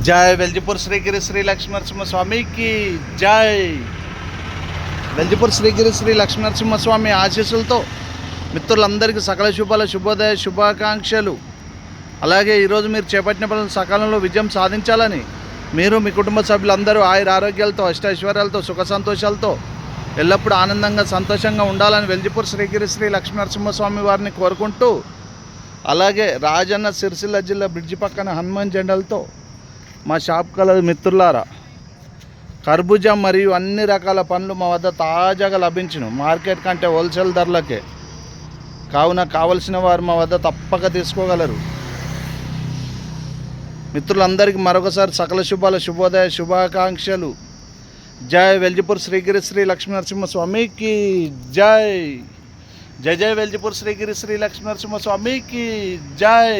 జై వెల్జిపూర్ శ్రీగిరి శ్రీ లక్ష్మీనరసింహస్వామికి జై. వెల్జిపూర్ శ్రీగిరి శ్రీ లక్ష్మీనరసింహస్వామి ఆశీస్సులతో మిత్రులందరికీ సకల శుభోదయ శుభాకాంక్షలు. అలాగే ఈరోజు మీరు చేపట్టిన పనులు సకాలంలో విజయం సాధించాలని, మీరు మీ కుటుంబ సభ్యులందరూ ఆయుర ఆరోగ్యాలతో అష్టైశ్వర్యాలతో సుఖ సంతోషాలతో ఎల్లప్పుడూ ఆనందంగా సంతోషంగా ఉండాలని వెల్జిపూర్ శ్రీగిరి శ్రీ లక్ష్మీనరసింహస్వామి వారిని కోరుకుంటూ, అలాగే రాజన్న సిరిసిల్ల జిల్లా బ్రిడ్జి పక్కన హనుమాన్ జెండాలతో మా షాప్ కలదు మిత్రులారా, కర్బూజా మరియు అన్ని రకాల పండ్లు మా వద్ద తాజాగా లభించును. మార్కెట్ కంటే హోల్సేల్ ధరలకే. కావున కావలసిన వారు మా వద్ద తప్పక తీసుకోగలరు. మిత్రులందరికీ మరొకసారి సకల శుభోదయ శుభాకాంక్షలు. జై వెల్జిపూర్ శ్రీగిరి శ్రీ లక్ష్మీనరసింహస్వామికి జై. జై జై వెల్జిపూర్ శ్రీగిరి శ్రీ లక్ష్మీనరసింహస్వామికి జై.